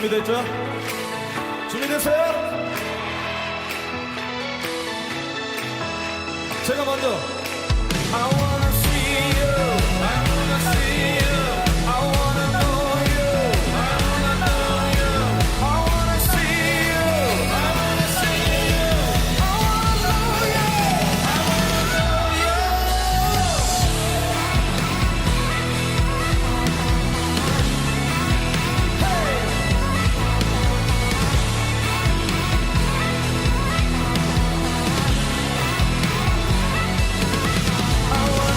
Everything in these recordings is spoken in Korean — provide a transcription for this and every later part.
준비됐죠? 준비됐어요? 제가 먼저 I wanna see you, I wanna see you, I wanna know you, I wanna know you, I wanna see you, I wanna see you, I wanna know you, I wanna know you. I wanna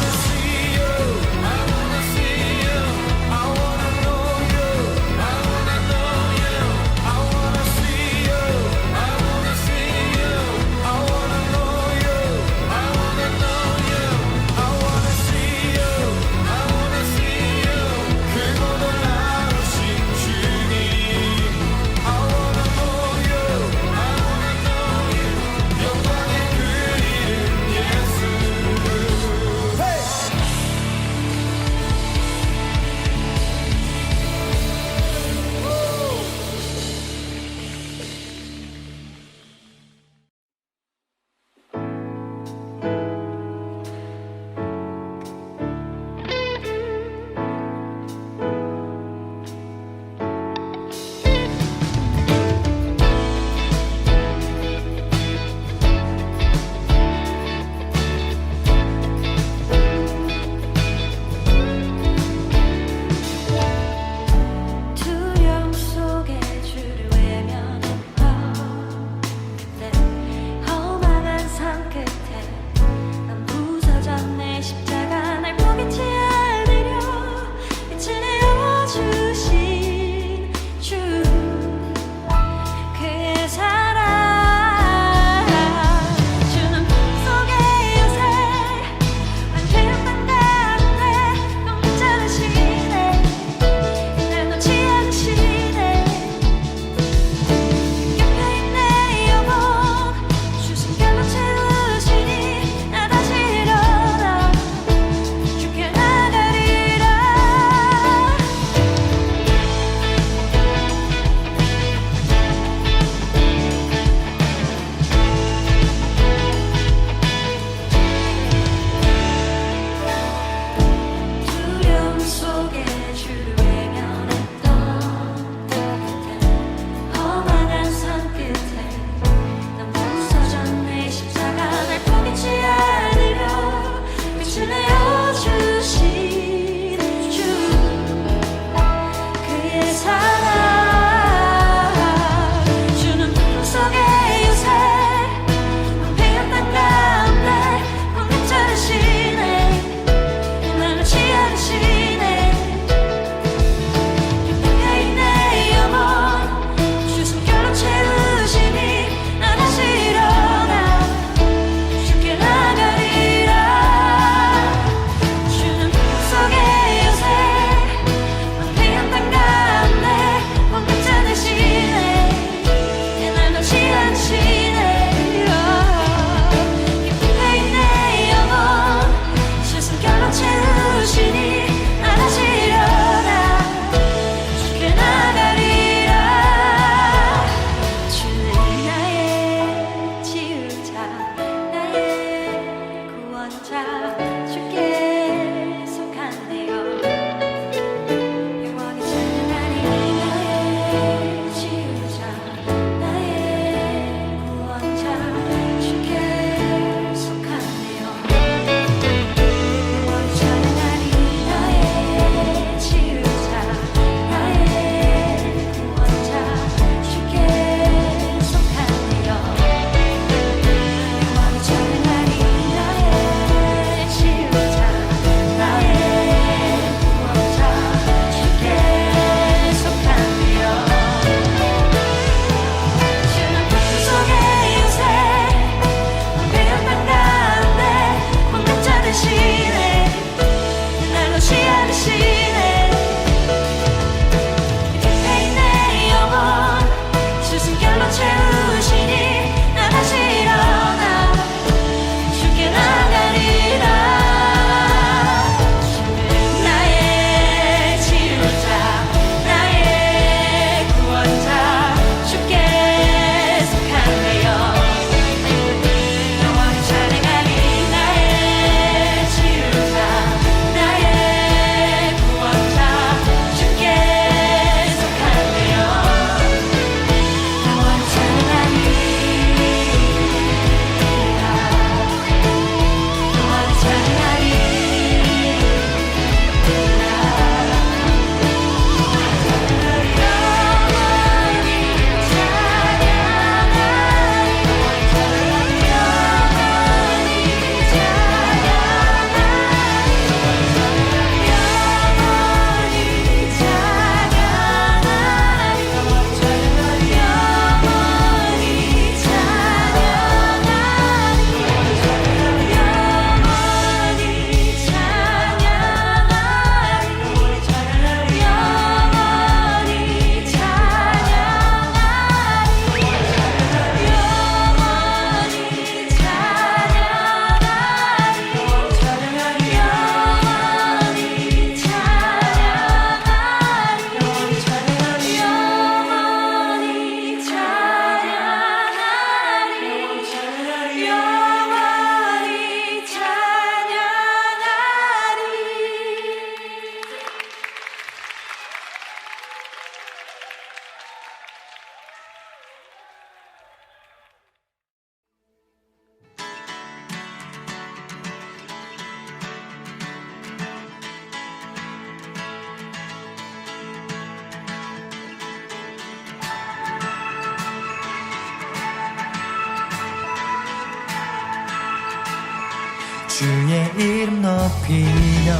주의 이름 높이며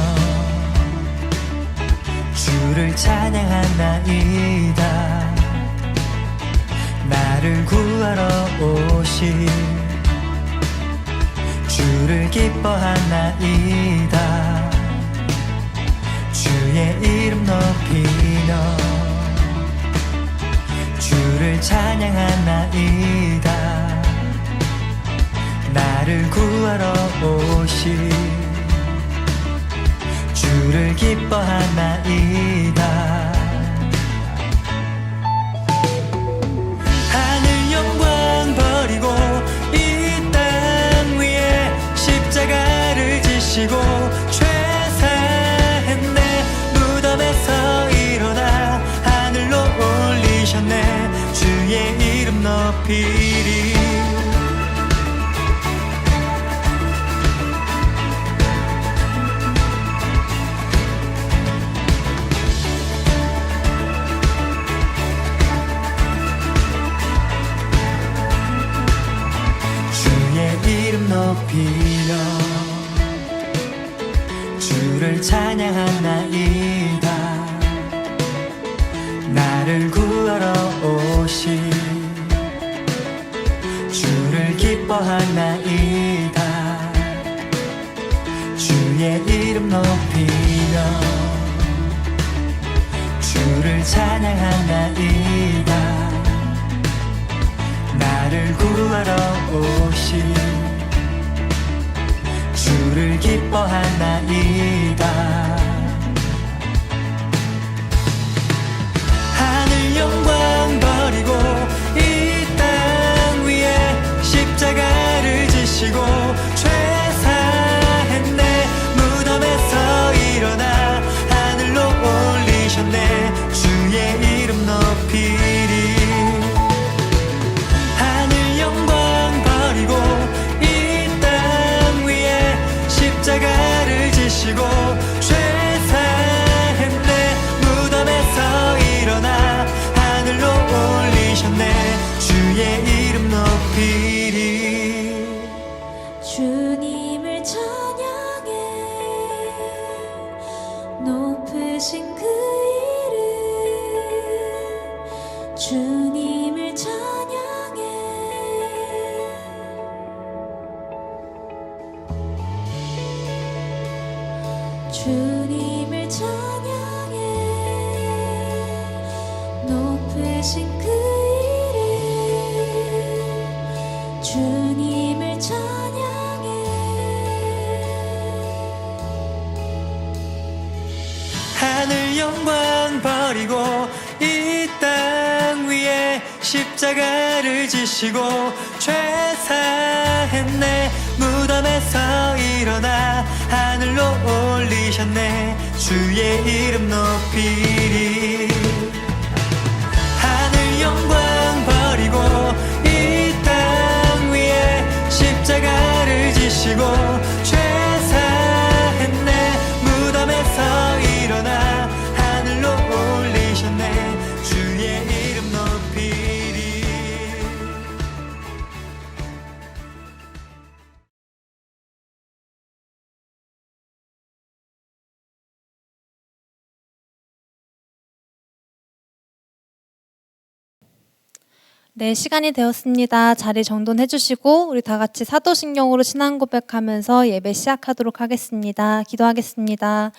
주를 찬양하나이다. 나를 구하러 오신 주를 기뻐하나이다. 주의 이름 높이며 주를 찬양하나이다. 나를 구하러 오신 주를 기뻐하나이다. 하늘 영광 버리고 이 땅 위에 십자가를 지시고 죄사했네. 무덤에서 일어나 하늘로 올리셨네. 주의 이름 높이리. 이름 높이며 주를 찬양하나이다. 나를 구하러 오신 주를 기뻐하나이다. 주의 이름 높이며 주를 찬양하나이다. 나를 구하러 오신 주를 기뻐하나이다. 하늘 영광 버리고 이 땅 위에 십자가를 지시고 죄사했네. 무덤에서 일어나 하늘로 올리셨네. 주의 이름 높이리. 하늘 영광 버리고 십자가를 지시고 죄사했네. 무덤에서 일어나 하늘로 올리셨네. 주의 이름 높이리. 주님을 찬양해. 높으신 그 이름. 주님을 찬양해. 주님을 찬양해. 높으신 그 이름. 주님을 찬양해. 하늘 영광 버리고 이 땅 위에 십자가를 지시고 죄사했네. 무덤에서 일어나 하늘로 올리셨네. 주의 이름 높이리. 하늘 영광 버리고 이 땅 위에 십자가를 지시고 죄사했네. 무덤에서 일어나 하늘로 올리셨네. 주의 이름 높이리. 네, 시간이 되었습니다. 자리 정돈해 주시고 우리 다 같이 사도신경으로 신앙 고백하면서 예배 시작하도록 하겠습니다. 기도하겠습니다.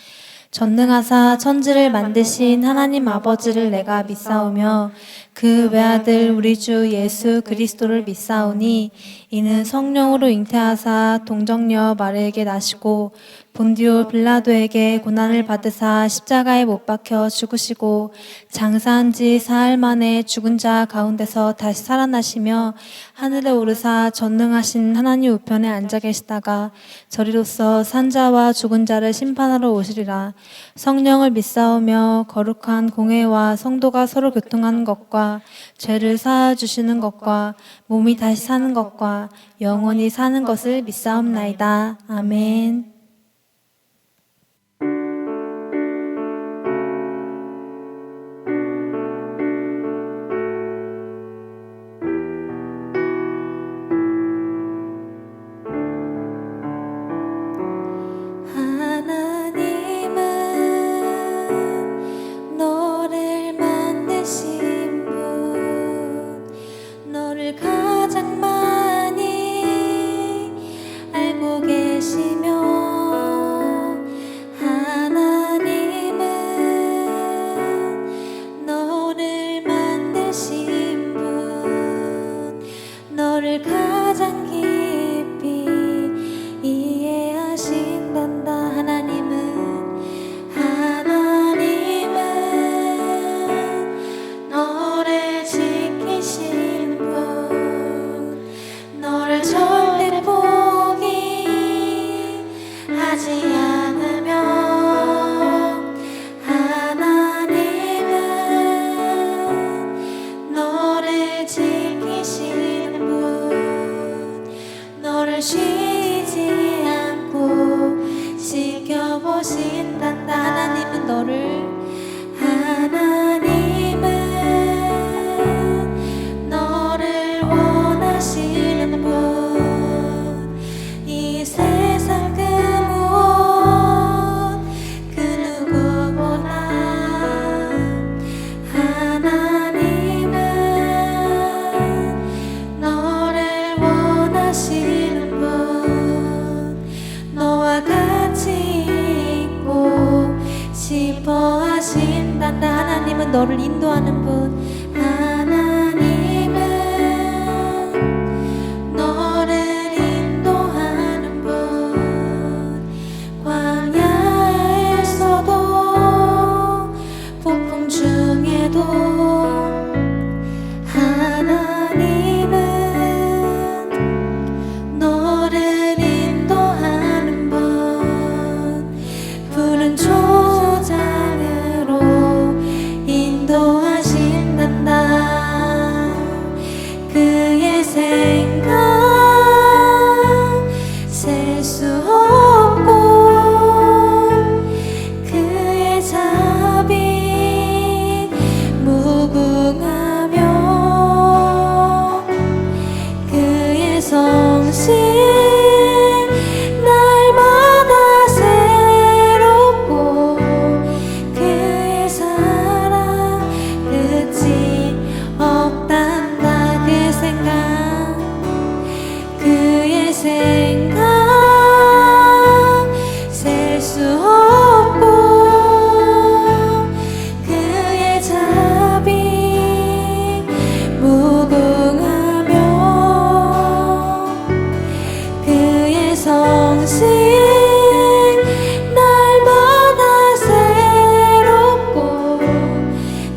전능하사 천지를 만드신 하나님 아버지를 내가 믿사오며 그 외아들 우리 주 예수 그리스도를 믿사오니 이는 성령으로 잉태하사 동정녀 마리에게 나시고 본디오 빌라도에게 고난을 받으사 십자가에 못 박혀 죽으시고 장사한 지 사흘 만에 죽은 자 가운데서 다시 살아나시며 하늘에 오르사 전능하신 하나님 우편에 앉아 계시다가 저리로서 산자와 죽은 자를 심판하러 오시리라. 성령을 믿사오며 거룩한 공회와 성도가 서로 교통하는 것과 죄를 사하여 주시는 것과 몸이 다시 사는 것과 영원히 사는 것을 믿사옵나이다. 아멘. 너를 쉬지 않고 지켜보신단다. 하나님은 너를 원하시는 분. 이 세상 그 무엇 그 누구보다 하나님은 너를 원하시는 분. 너와 같이 있고 싶어 하신단다. 하나님은 너를 인도하는 분. 하나님은 너를 인도하는 분. 광야에서도 폭풍 중에도 하나님은 너를 인도하는 분. 푸른 초장으로 인도하신단다. 그의 생각 셀 수 없고 그의 자비 무궁하며 그의 성실 날마다 새롭고 그의 사랑 끝이 없단다. 그의 생각 셀 수 없고 그의 자비 무궁하며 그의 성실 날마다 새롭고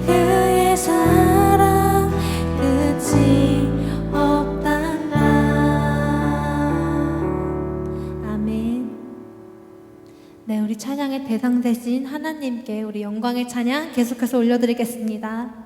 그의 사랑 끝이 없단다. 아멘. 네, 우리 찬양의 대상 되신 하나님께 우리 영광의 찬양 계속해서 올려드리겠습니다.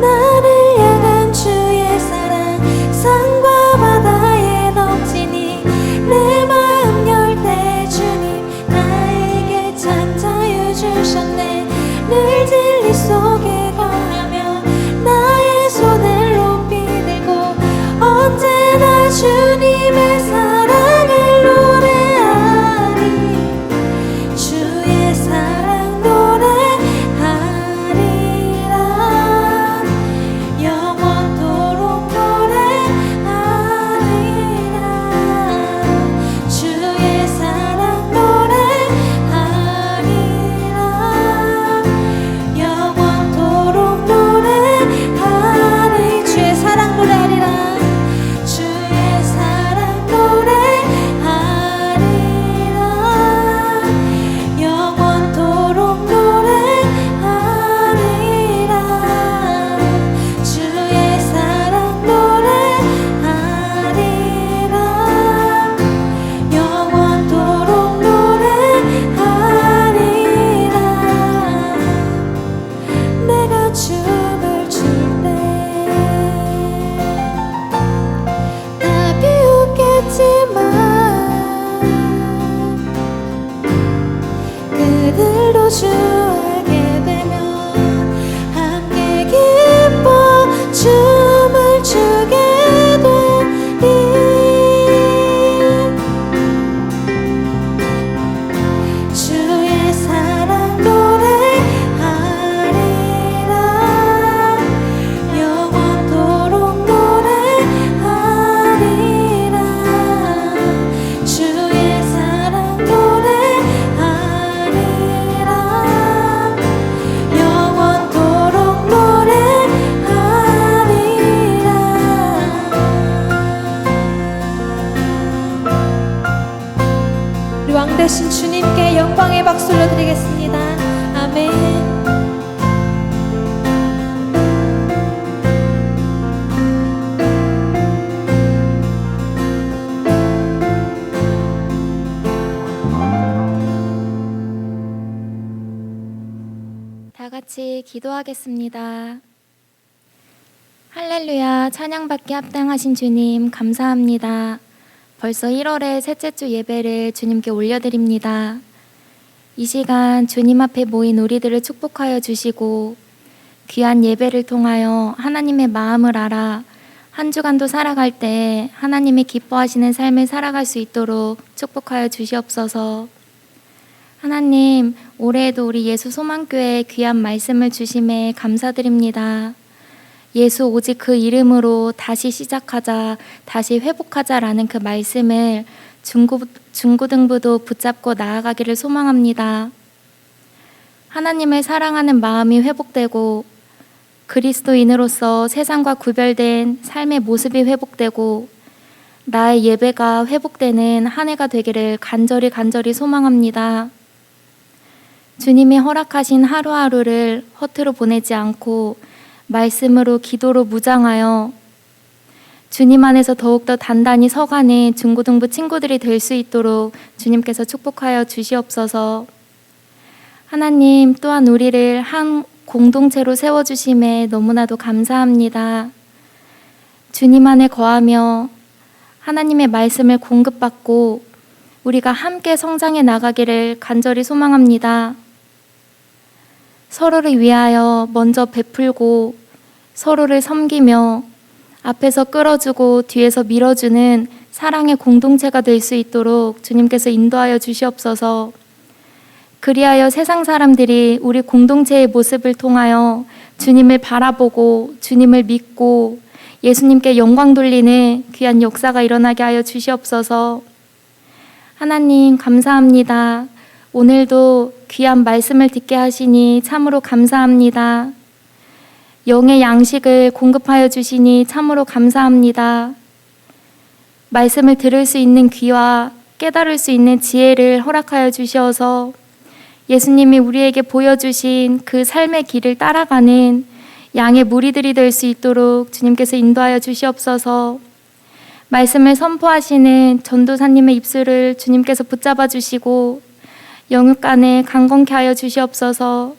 나를 향한 주의 사랑 산과 바다에 넘치니 내 마음 열 때 주님 나에게 참 자유 주셨네. 늘 진리 속에 거하며 나의 손을 높이 들고 언제나 주님의 사랑을 노래하리. 주의 사랑 노래하리라. 영원토록 노래하리라. 주의 사랑 노래하리라. 영원토록 노래하리. 주의 사랑 노래하리라. 주의 사랑 노래하리라. 영원토록 노래하리라. 주의 사랑 노래하리라. 영원토록 노래하리라. 내가 춤을 출 때 다 비웃겠지만 그들도 주 알게 되면 함께 기뻐 춤을 추게 되리. 주의 사랑 노래하리라. 영원토록 노래하리라. 주의 사랑 노래하리라. 위대하신 주님께 영광의 박수를 드리겠습니다. 아멘. 다 같이 기도하겠습니다. 할렐루야, 찬양받기 합당하신 주님 감사합니다. 벌써 1월의 셋째 주 예배를 주님께 올려드립니다. 이 시간 주님 앞에 모인 우리들을 축복하여 주시고 귀한 예배를 통하여 하나님의 마음을 알아 한 주간도 살아갈 때 하나님이 기뻐하시는 삶을 살아갈 수 있도록 축복하여 주시옵소서. 하나님, 올해에도 우리 예수 소망교회에 귀한 말씀을 주심에 감사드립니다. 예수 오직 그 이름으로 다시 시작하자, 다시 회복하자라는 그 말씀을 중고등부도 붙잡고 나아가기를 소망합니다. 하나님을 사랑하는 마음이 회복되고 그리스도인으로서 세상과 구별된 삶의 모습이 회복되고 나의 예배가 회복되는 한 해가 되기를 간절히 소망합니다. 주님이 허락하신 하루하루를 허투루 보내지 않고 말씀으로 기도로 무장하여 주님 안에서 더욱더 단단히 서가는 중고등부 친구들이 될 수 있도록 주님께서 축복하여 주시옵소서. 하나님, 또한 우리를 한 공동체로 세워주심에 너무나도 감사합니다. 주님 안에 거하며 하나님의 말씀을 공급받고 우리가 함께 성장해 나가기를 간절히 소망합니다. 서로를 위하여 먼저 베풀고 서로를 섬기며 앞에서 끌어주고 뒤에서 밀어주는 사랑의 공동체가 될 수 있도록 주님께서 인도하여 주시옵소서. 그리하여 세상 사람들이 우리 공동체의 모습을 통하여 주님을 바라보고 주님을 믿고 예수님께 영광 돌리는 귀한 역사가 일어나게 하여 주시옵소서. 하나님 감사합니다. 오늘도 귀한 말씀을 듣게 하시니 참으로 감사합니다. 영의 양식을 공급하여 주시니 참으로 감사합니다. 말씀을 들을 수 있는 귀와 깨달을 수 있는 지혜를 허락하여 주시어서 예수님이 우리에게 보여주신 그 삶의 길을 따라가는 양의 무리들이 될 수 있도록 주님께서 인도하여 주시옵소서. 말씀을 선포하시는 전도사님의 입술을 주님께서 붙잡아 주시고 영육간에 강건케 하여 주시옵소서.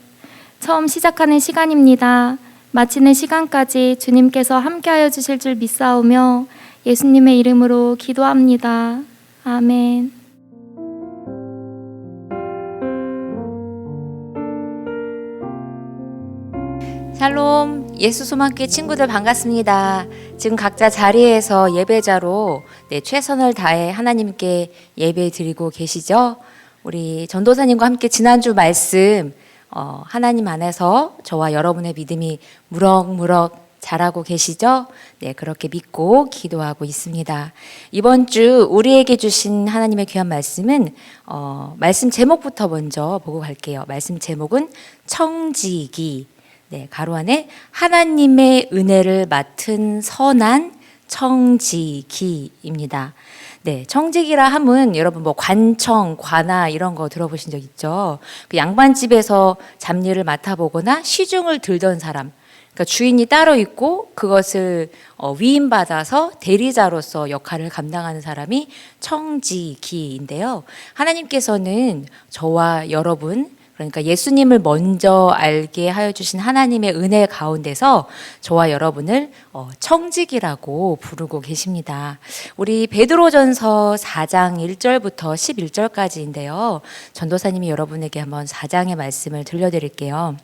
처음 시작하는 시간입니다. 마치는 시간까지 주님께서 함께하여 주실 줄 믿사오며 예수님의 이름으로 기도합니다. 아멘. 샬롬, 예수 소망교회 친구들 반갑습니다. 지금 각자 자리에서 예배자로 최선을 다해 하나님께 예배 드리고 계시죠? 우리 전도사님과 함께 지난주 말씀 하나님 안에서 저와 여러분의 믿음이 무럭무럭 자라고 계시죠? 네, 그렇게 믿고 기도하고 있습니다. 이번 주 우리에게 주신 하나님의 귀한 말씀은 말씀 제목부터 먼저 보고 갈게요. 말씀 제목은 청지기. 네, 가로 안에 하나님의 은혜를 맡은 선한 청지기입니다. 네, 청지기라 함은 여러분 뭐 관청, 관아 이런 거 들어보신 적 있죠? 그 양반집에서 잡일을 맡아보거나 시중을 들던 사람, 그러니까 주인이 따로 있고 그것을 위임받아서 대리자로서 역할을 감당하는 사람이 청지기인데요. 하나님께서는 저와 여러분, 그러니까 예수님을 먼저 알게 하여 주신 하나님의 은혜 가운데서 저와 여러분을 청지기라고 부르고 계십니다. 우리 베드로전서 4장 1절부터 11절까지인데요. 전도사님이 여러분에게 한번 4장의 말씀을 들려드릴게요.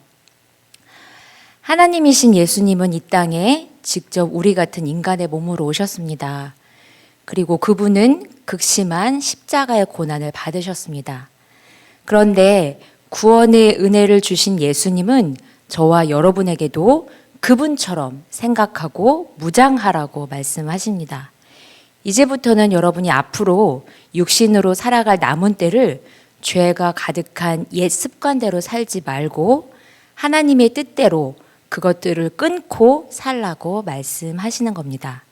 하나님이신 예수님은 이 땅에 직접 우리 같은 인간의 몸으로 오셨습니다. 그리고 그분은 극심한 십자가의 고난을 받으셨습니다. 그런데 구원의 은혜를 주신 예수님은 저와 여러분에게도 그분처럼 생각하고 무장하라고 말씀하십니다. 이제부터는 여러분이 앞으로 육신으로 살아갈 남은 때를 죄가 가득한 옛 습관대로 살지 말고 하나님의 뜻대로 그것들을 끊고 살라고 말씀하시는 겁니다.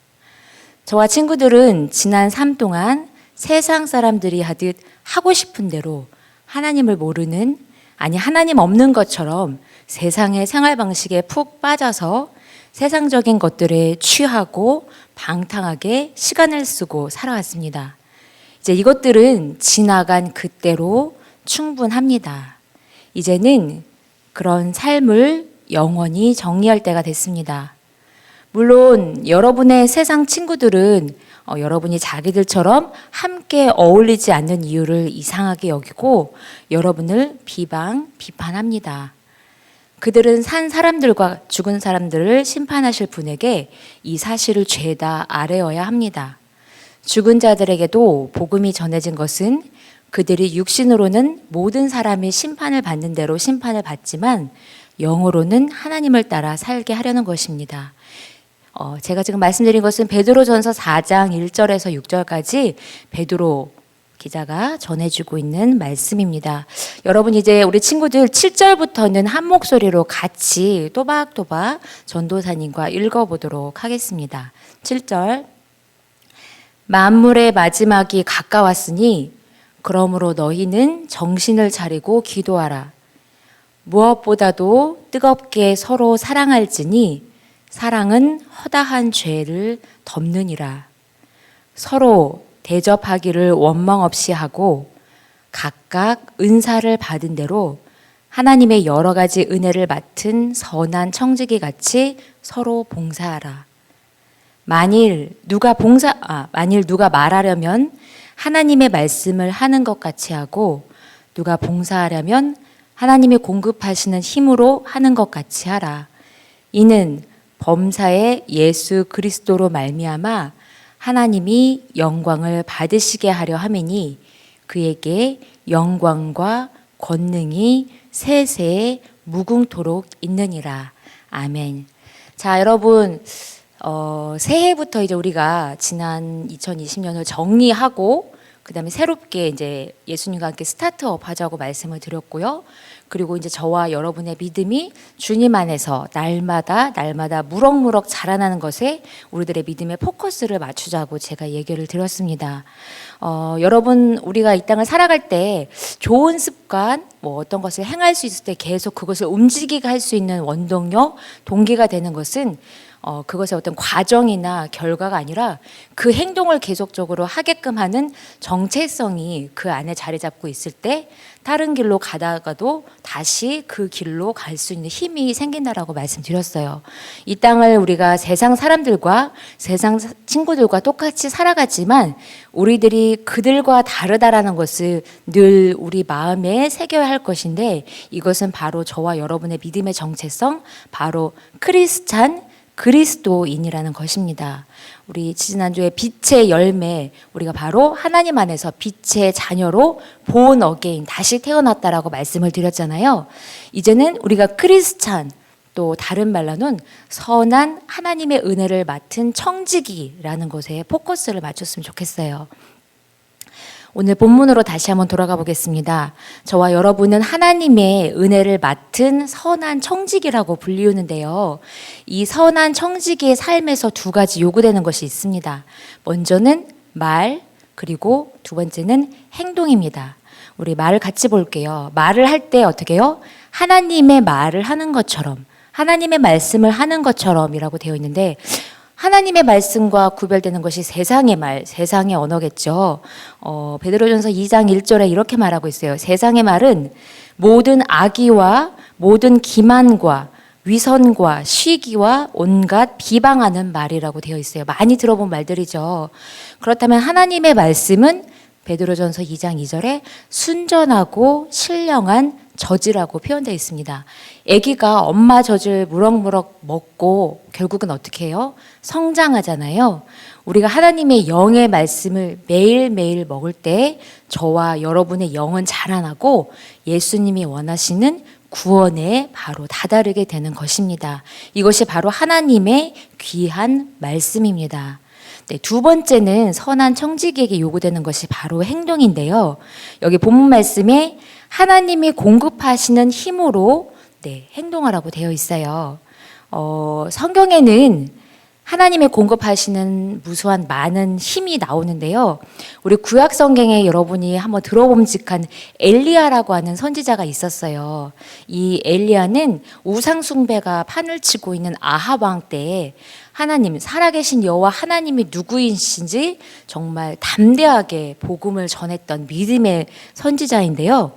저와 친구들은 지난 삶 동안 세상 사람들이 하듯 하고 싶은 대로 하나님을 모르는, 아니 하나님 없는 것처럼 세상의 생활 방식에 푹 빠져서 세상적인 것들에 취하고 방탕하게 시간을 쓰고 살아왔습니다. 이제 이것들은 지나간 그때로 충분합니다. 이제는 그런 삶을 영원히 정리할 때가 됐습니다. 물론 여러분의 세상 친구들은 여러분이 자기들처럼 함께 어울리지 않는 이유를 이상하게 여기고 여러분을 비판합니다. 그들은 산 사람들과 죽은 사람들을 심판하실 분에게 이 사실을 죄다 아뢰어야 합니다. 죽은 자들에게도 복음이 전해진 것은 그들이 육신으로는 모든 사람이 심판을 받는 대로 심판을 받지만 영으로는 하나님을 따라 살게 하려는 것입니다. 제가 지금 말씀드린 것은 베드로전서 4장 1절에서 6절까지 베드로 기자가 전해주고 있는 말씀입니다. 여러분 이제 우리 친구들 7절부터는 한 목소리로 같이 또박또박 전도사님과 읽어보도록 하겠습니다. 7절. 만물의 마지막이 가까웠으니 그러므로 너희는 정신을 차리고 기도하라. 무엇보다도 뜨겁게 서로 사랑할지니 사랑은 허다한 죄를 덮느니라. 서로 대접하기를 원망 없이 하고 각각 은사를 받은 대로 하나님의 여러 가지 은혜를 맡은 선한 청지기 같이 서로 봉사하라. 만일 누가 말하려면 하나님의 말씀을 하는 것 같이 하고 누가 봉사하려면 하나님이 공급하시는 힘으로 하는 것 같이 하라. 이는 범사의 예수 그리스도로 말미암아 하나님이 영광을 받으시게 하려 함이니 그에게 영광과 권능이 세세에 무궁토록 있느니라. 아멘. 자, 여러분, 새해부터 이제 우리가 지난 2020년을 정리하고 그다음에 새롭게 이제 예수님과 함께 스타트업 하자고 말씀을 드렸고요. 그리고 이제 저와 여러분의 믿음이 주님 안에서 날마다 무럭무럭 자라나는 것에 우리들의 믿음의 포커스를 맞추자고 제가 얘기를 드렸습니다. 여러분 우리가 이 땅을 살아갈 때 좋은 습관 뭐 어떤 것을 행할 수 있을 때 계속 그것을 움직이게 할 수 있는 원동력, 동기가 되는 것은 그것의 어떤 과정이나 결과가 아니라 그 행동을 계속적으로 하게끔 하는 정체성이 그 안에 자리 잡고 있을 때 다른 길로 가다가도 다시 그 길로 갈 수 있는 힘이 생긴다라고 말씀드렸어요. 이 땅을 우리가 세상 사람들과 세상 친구들과 똑같이 살아가지만 우리들이 그들과 다르다라는 것을 늘 우리 마음에 새겨야 할 것인데 이것은 바로 저와 여러분의 믿음의 정체성, 바로 그리스도인이라는 것입니다. 우리 지난주에 빛의 열매, 우리가 바로 하나님 안에서 빛의 자녀로 born again, 다시 태어났다라고 말씀을 드렸잖아요. 이제는 우리가 크리스찬, 또 다른 말로는 선한 하나님의 은혜를 맡은 청지기라는 것에 포커스를 맞췄으면 좋겠어요. 오늘 본문으로 다시 한번 돌아가 보겠습니다. 저와 여러분은 하나님의 은혜를 맡은 선한 청지기라고 불리우는데요. 이 선한 청지기의 삶에서 두 가지 요구되는 것이 있습니다. 먼저는 말, 그리고 두 번째는 행동입니다. 우리 말을 같이 볼게요. 말을 할 때 어떻게 해요? 하나님의 말을 하는 것처럼, 하나님의 말씀을 하는 것처럼이라고 되어 있는데 하나님의 말씀과 구별되는 것이 세상의 말, 세상의 언어겠죠. 베드로전서 2장 1절에 이렇게 말하고 있어요. 세상의 말은 모든 악의와 모든 기만과 위선과 시기와 온갖 비방하는 말이라고 되어 있어요. 많이 들어본 말들이죠. 그렇다면 하나님의 말씀은 베드로전서 2장 2절에 순전하고 신령한 젖이라고 표현되어 있습니다. 아기가 엄마 젖을 무럭무럭 먹고 결국은 어떻게 해요? 성장하잖아요. 우리가 하나님의 영의 말씀을 매일매일 먹을 때 저와 여러분의 영은 자라나고 예수님이 원하시는 구원에 바로 다다르게 되는 것입니다. 이것이 바로 하나님의 귀한 말씀입니다. 네, 두 번째는 선한 청지기에게 요구되는 것이 바로 행동인데요. 여기 본문 말씀에 하나님이 공급하시는 힘으로 행동하라고 되어 있어요. 성경에는 하나님의 공급하시는 무수한 많은 힘이 나오는데요. 우리 구약 성경에 여러분이 한번 들어봄직한 엘리야라고 하는 선지자가 있었어요. 이 엘리야는 우상 숭배가 판을 치고 있는 아합 왕 때에 하나님, 살아계신 여호와 하나님이 누구이신지 정말 담대하게 복음을 전했던 믿음의 선지자인데요.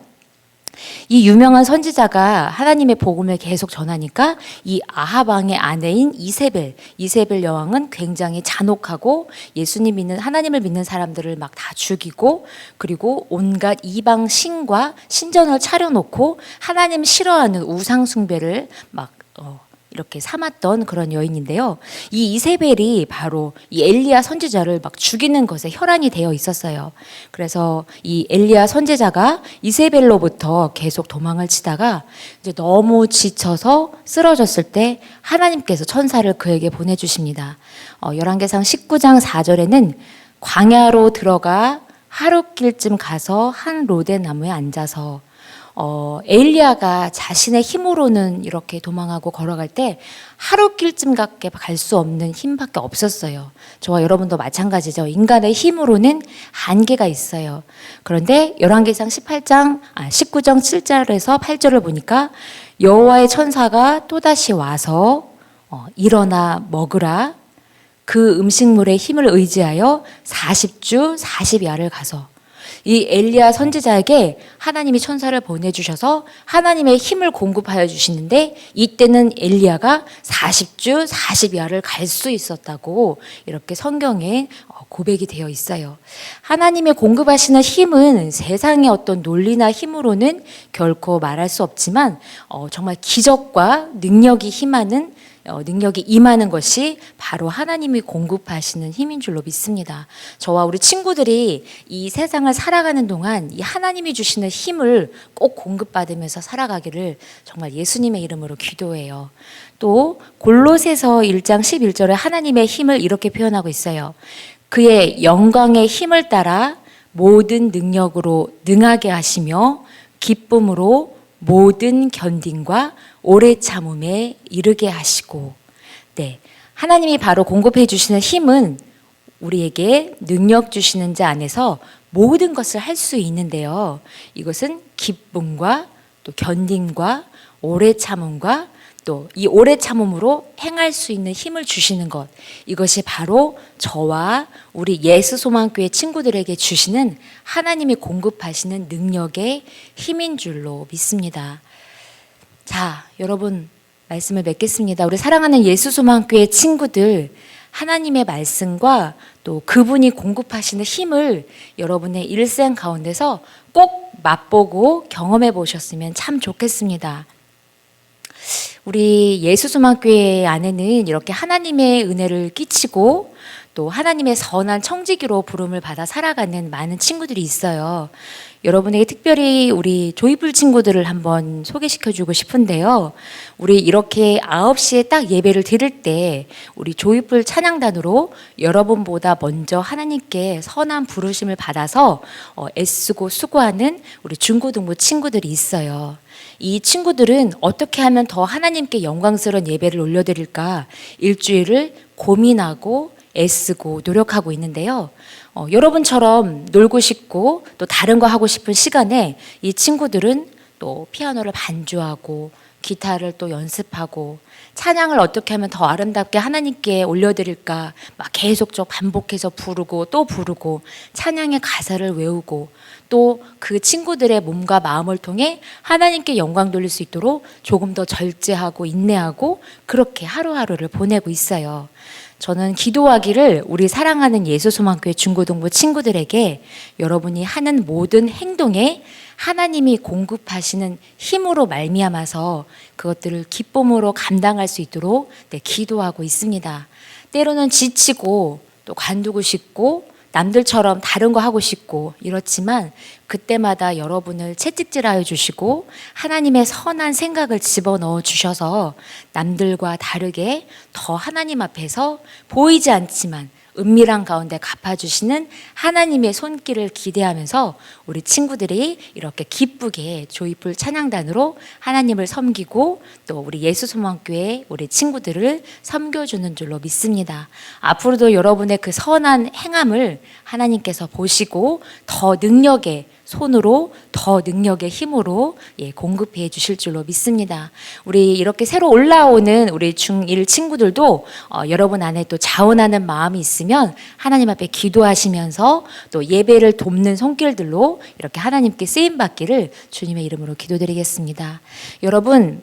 이 유명한 선지자가 하나님의 복음을 계속 전하니까 이 아합 왕의 아내인 이세벨 여왕은 굉장히 잔혹하고 예수님 믿는 하나님을 믿는 사람들을 막 다 죽이고 그리고 온갖 이방 신과 신전을 차려놓고 하나님 싫어하는 우상 숭배를 막 이렇게 삼았던 그런 여인인데요. 이 이세벨이 바로 이 엘리야 선지자를 막 죽이는 것에 혈안이 되어 있었어요. 그래서 이 엘리야 선지자가 이세벨로부터 계속 도망을 치다가 이제 너무 지쳐서 쓰러졌을 때 하나님께서 천사를 그에게 보내주십니다. 열왕기상 19장 4절에는 광야로 들어가 하룻길쯤 가서 한 로데 나무에 앉아서 엘리야가 자신의 힘으로는 이렇게 도망하고 걸어갈 때 하룻길쯤밖에 갈 수 없는 힘밖에 없었어요. 저와 여러분도 마찬가지죠. 인간의 힘으로는 한계가 있어요. 그런데 열왕기상 19장 7절에서 8절을 보니까 여호와의 천사가 또다시 와서 일어나 먹으라. 그 음식물의 힘을 의지하여 40주 40야를 가서 이 엘리야 선지자에게 하나님이 천사를 보내주셔서 하나님의 힘을 공급하여 주시는데 이때는 엘리야가 40주 40야를 갈 수 있었다고 이렇게 성경에 고백이 되어 있어요. 하나님의 공급하시는 힘은 세상의 어떤 논리나 힘으로는 결코 말할 수 없지만 정말 기적과 능력이 임하는 것이 바로 하나님이 공급하시는 힘인 줄로 믿습니다. 저와 우리 친구들이 이 세상을 살아가는 동안 이 하나님이 주시는 힘을 꼭 공급받으면서 살아가기를 정말 예수님의 이름으로 기도해요. 또 골로새서 1장 11절에 하나님의 힘을 이렇게 표현하고 있어요. 그의 영광의 힘을 따라 모든 능력으로 능하게 하시며 기쁨으로 모든 견딘과 오래 참음에 이르게 하시고, 네, 하나님이 바로 공급해 주시는 힘은 우리에게 능력 주시는 자 안에서 모든 것을 할 수 있는데요. 이것은 기쁨과 또 견딘과 오래 참음과 또 이 오래 참음으로 행할 수 있는 힘을 주시는 것, 이것이 바로 저와 우리 예수소망교회 친구들에게 주시는 하나님이 공급하시는 능력의 힘인 줄로 믿습니다. 자, 여러분 말씀을 맺겠습니다. 우리 사랑하는 예수소망교회 친구들, 하나님의 말씀과 또 그분이 공급하시는 힘을 여러분의 일생 가운데서 꼭 맛보고 경험해 보셨으면 참 좋겠습니다. 우리 예수소망교회 안에는 이렇게 하나님의 은혜를 끼치고 또 하나님의 선한 청지기로 부름을 받아 살아가는 많은 친구들이 있어요. 여러분에게 특별히 우리 조이풀 친구들을 한번 소개시켜주고 싶은데요. 우리 이렇게 9시에 딱 예배를 드릴 때 우리 조이풀 찬양단으로 여러분보다 먼저 하나님께 선한 부르심을 받아서 애쓰고 수고하는 우리 중고등부 친구들이 있어요. 이 친구들은 어떻게 하면 더 하나님께 영광스러운 예배를 올려드릴까 일주일을 고민하고 애쓰고 노력하고 있는데요. 여러분처럼 놀고 싶고 또 다른 거 하고 싶은 시간에 이 친구들은 또 피아노를 반주하고 기타를 또 연습하고 찬양을 어떻게 하면 더 아름답게 하나님께 올려드릴까 막 계속적 반복해서 부르고 또 부르고 찬양의 가사를 외우고 또 그 친구들의 몸과 마음을 통해 하나님께 영광 돌릴 수 있도록 조금 더 절제하고 인내하고 그렇게 하루하루를 보내고 있어요. 저는 기도하기를 우리 사랑하는 예수소망교회 중고등부 친구들에게 여러분이 하는 모든 행동에 하나님이 공급하시는 힘으로 말미암아서 그것들을 기쁨으로 감당할 수 있도록 기도하고 있습니다. 때로는 지치고 또 관두고 싶고 남들처럼 다른 거 하고 싶고 이렇지만 그때마다 여러분을 채찍질하여 주시고 하나님의 선한 생각을 집어넣어 주셔서 남들과 다르게 더 하나님 앞에서 보이지 않지만 은밀한 가운데 갚아주시는 하나님의 손길을 기대하면서 우리 친구들이 이렇게 기쁘게 조이풀 찬양단으로 하나님을 섬기고 또 우리 예수소망교회 우리 친구들을 섬겨주는 줄로 믿습니다. 앞으로도 여러분의 그 선한 행함을 하나님께서 보시고 더 능력의 손으로 더 능력의 힘으로 공급해 주실 줄로 믿습니다. 우리 이렇게 새로 올라오는 우리 중1 친구들도 여러분 안에 또 자원하는 마음이 있으면 하나님 앞에 기도하시면서 또 예배를 돕는 손길들로 이렇게 하나님께 쓰임 받기를 주님의 이름으로 기도드리겠습니다. 여러분,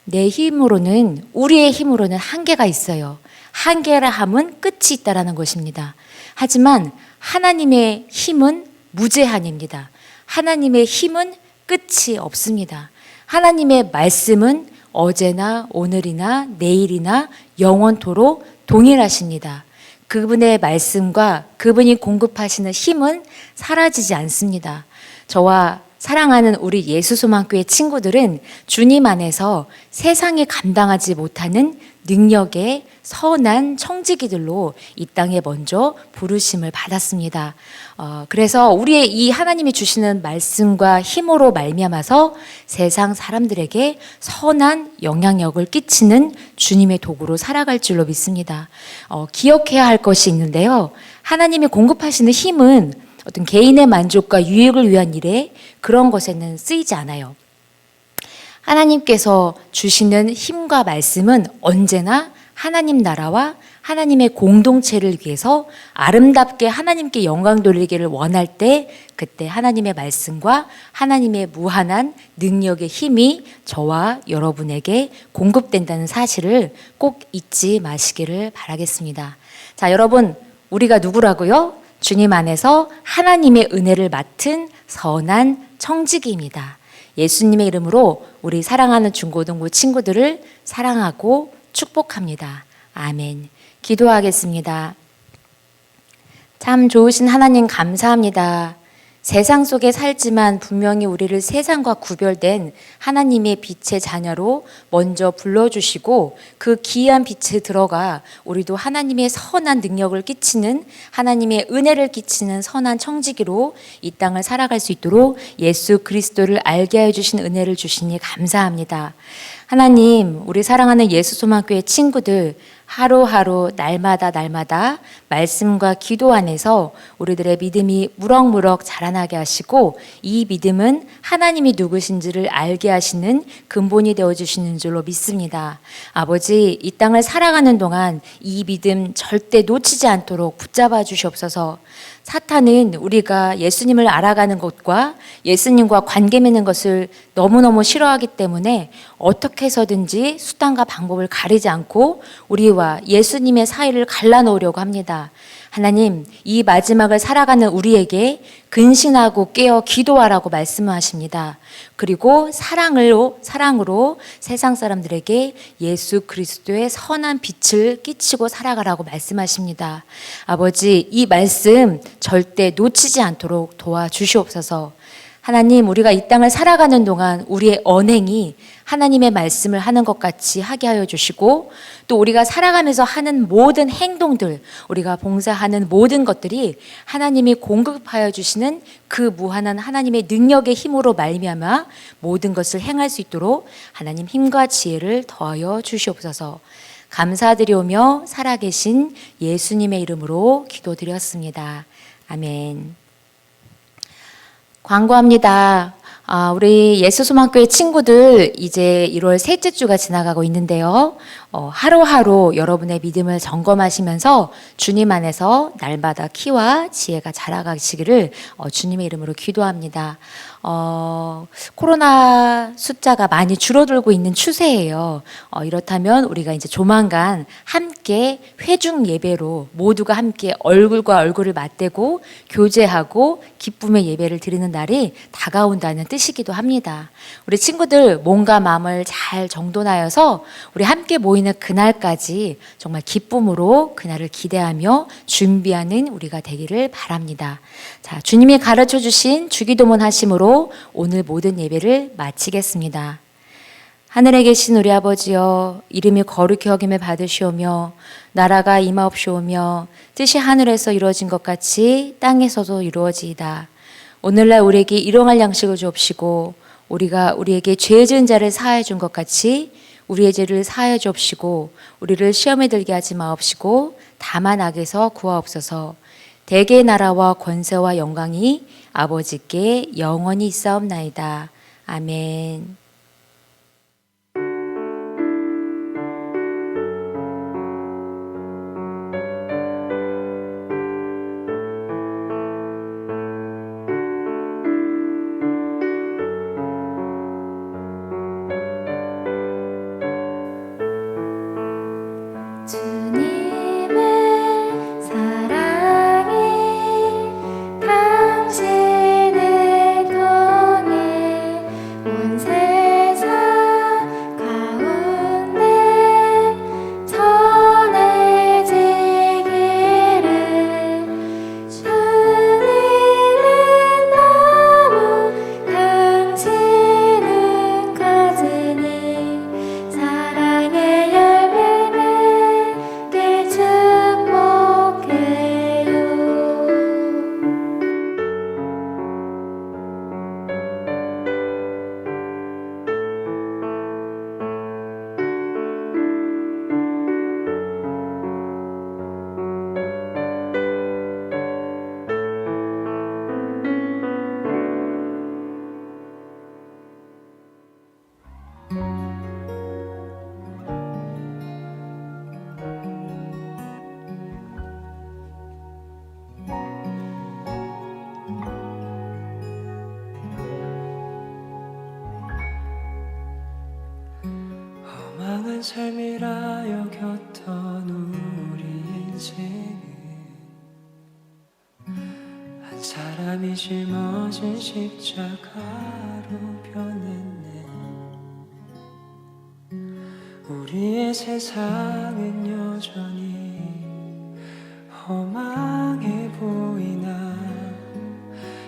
내 힘으로는, 우리의 힘으로는 한계가 있어요. 한계라 함은 끝이 있다라는 것입니다. 하지만 하나님의 힘은 무제한입니다. 하나님의 힘은 끝이 없습니다. 하나님의 말씀은 어제나 오늘이나 내일이나 영원토록 동일하십니다. 그분의 말씀과 그분이 공급하시는 힘은 사라지지 않습니다. 저와 사랑하는 우리 예수소망교회 친구들은 주님 안에서 세상이 감당하지 못하는 능력의 선한 청지기들로 이 땅에 먼저 부르심을 받았습니다. 그래서 우리의 이 하나님이 주시는 말씀과 힘으로 말미암아서 세상 사람들에게 선한 영향력을 끼치는 주님의 도구로 살아갈 줄로 믿습니다. 기억해야 할 것이 있는데요. 하나님이 공급하시는 힘은 어떤 개인의 만족과 유익을 위한 일에 그런 것에는 쓰이지 않아요. 하나님께서 주시는 힘과 말씀은 언제나 하나님 나라와 하나님의 공동체를 위해서 아름답게 하나님께 영광 돌리기를 원할 때 그때 하나님의 말씀과 하나님의 무한한 능력의 힘이 저와 여러분에게 공급된다는 사실을 꼭 잊지 마시기를 바라겠습니다. 자, 여러분, 우리가 누구라고요? 주님 안에서 하나님의 은혜를 맡은 선한 청지기입니다. 예수님의 이름으로 우리 사랑하는 중고등부 친구들을 사랑하고 축복합니다. 아멘. 기도하겠습니다. 참 좋으신 하나님 감사합니다. 세상 속에 살지만 분명히 우리를 세상과 구별된 하나님의 빛의 자녀로 먼저 불러주시고 그 기이한 빛에 들어가 우리도 하나님의 선한 능력을 끼치는 하나님의 은혜를 끼치는 선한 청지기로 이 땅을 살아갈 수 있도록 예수 그리스도를 알게 해주신 은혜를 주시니 감사합니다. 하나님, 우리 사랑하는 예수소망교회 친구들 하루하루 날마다 말씀과 기도 안에서 우리들의 믿음이 무럭무럭 자라나게 하시고 이 믿음은 하나님이 누구신지를 알게 하시는 근본이 되어주시는 줄로 믿습니다. 아버지, 이 땅을 살아가는 동안 이 믿음 절대 놓치지 않도록 붙잡아 주시옵소서. 사탄은 우리가 예수님을 알아가는 것과 예수님과 관계 맺는 것을 너무너무 싫어하기 때문에 어떻게 해서든지 수단과 방법을 가리지 않고 우리와 예수님의 사이를 갈라놓으려고 합니다. 하나님, 이 마지막을 살아가는 우리에게 근신하고 깨어 기도하라고 말씀하십니다. 그리고 사랑으로 세상 사람들에게 예수 그리스도의 선한 빛을 끼치고 살아가라고 말씀하십니다. 아버지, 이 말씀 절대 놓치지 않도록 도와주시옵소서. 하나님, 우리가 이 땅을 살아가는 동안 우리의 언행이 하나님의 말씀을 하는 것 같이 하게 하여 주시고 또 우리가 살아가면서 하는 모든 행동들, 우리가 봉사하는 모든 것들이 하나님이 공급하여 주시는 그 무한한 하나님의 능력의 힘으로 말미암아 모든 것을 행할 수 있도록 하나님 힘과 지혜를 더하여 주시옵소서. 감사드리오며 살아계신 예수님의 이름으로 기도드렸습니다. 아멘. 광고합니다. 우리 예수소망교회 친구들 이제 1월 셋째 주가 지나가고 있는데요. 하루하루 여러분의 믿음을 점검하시면서 주님 안에서 날마다 키와 지혜가 자라가시기를 주님의 이름으로 기도합니다. 코로나 숫자가 많이 줄어들고 있는 추세예요. 이렇다면 우리가 이제 조만간 함께 회중 예배로 모두가 함께 얼굴과 얼굴을 맞대고 교제하고 기쁨의 예배를 드리는 날이 다가온다는 뜻이기도 합니다. 우리 친구들 몸과 마음을 잘 정돈하여서 우리 함께 모이는 그날까지 정말 기쁨으로 그날을 기대하며 준비하는 우리가 되기를 바랍니다. 자, 주님이 가르쳐 주신 주기도문 하심으로 오늘 모든 예배를 마치겠습니다. 하늘에 계신 우리 아버지여, 이름이 거룩히 여김을 받으시오며 나라가 임하옵시오며 뜻이 하늘에서 이루어진 것 같이 땅에서도 이루어지이다. 오늘날 우리에게 일용할 양식을 주옵시고 우리가 우리에게 죄 지은 자를 사하여 준 것 같이 우리의 죄를 사하여 주옵시고 우리를 시험에 들게 하지 마옵시고 다만 악에서 구하옵소서. 대개의 나라와 권세와 영광이 아버지께 영원히 있사옵나이다. 아멘. 주님의 사랑이 당신을 통해 온 세상 가운데 전해지기를. 주님은 나무 당신은 가지니 사랑의 열매를 게 축복해요. 허망한 삶이라 여겼던 우리 인생은 한 사람이 짊어진 십자가로 변했네. 우리의 세상은 여전히 허망해 보이나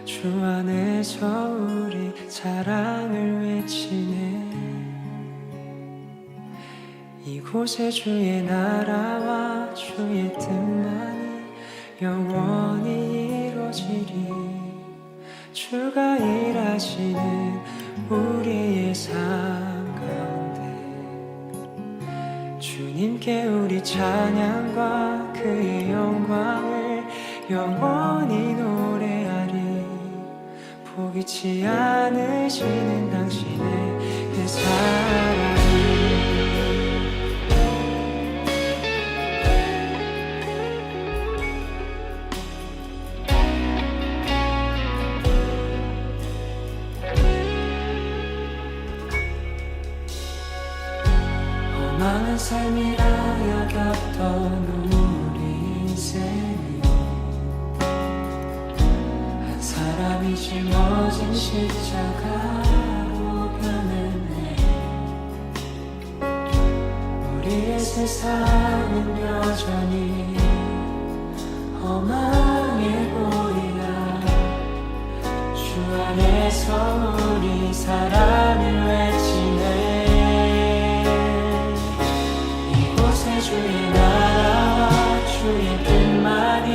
주 안에서 우리 사랑을 외치네. 이곳에 주의 나라와 주의 뜻만이 영원히 이루어지리. 주가 일하시는 우리의 삶 가운데 주님께 우리 찬양과 그의 영광을 영원히 노래하리. 포기치 않으시는 당신의 그 사랑이 험한 삶이라 여겼던 우리 인생이 한 사람이 짊어진 십자가로 변했네. 우리의 세상은 여전히 험하게 보이나 주 안에서 우리 사랑을 외치네. 주의 나라와 주의 뜻만이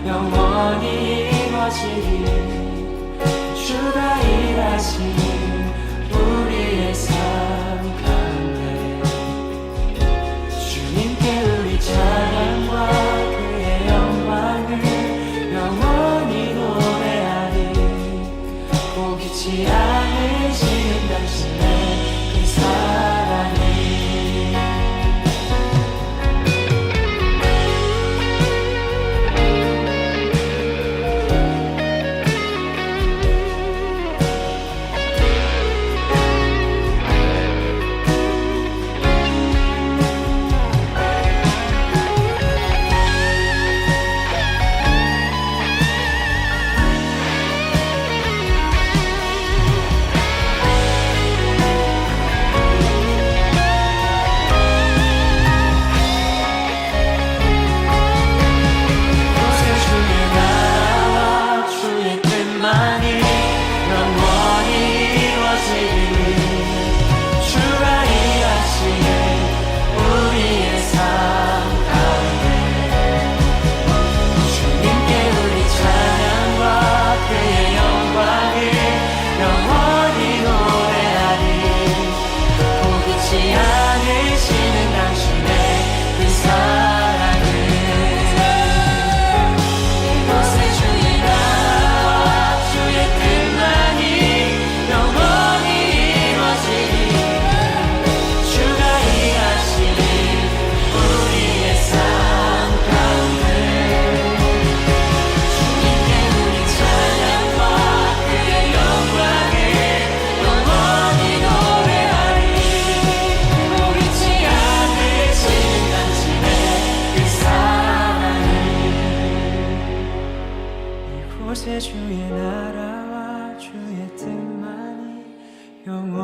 영원히 이루어지리. 주가 일하시는 우리의 삶 가운데 주님께 우리 찬양과 그의 영광을 영원히 노래하리. 포기치 않으시는 당신의 그 사랑이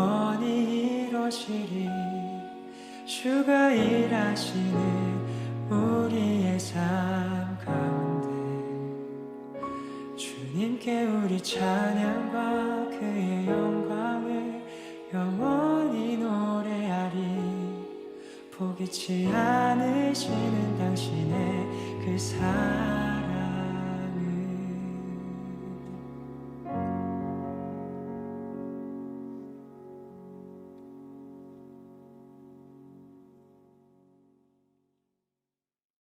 영원히 이루어지리. 주가 일하시는 우리의 삶 가운데 주님께 우리 찬양과 그의 영광을 영원히 노래하리. 포기치 않으시는 당신의 그 사랑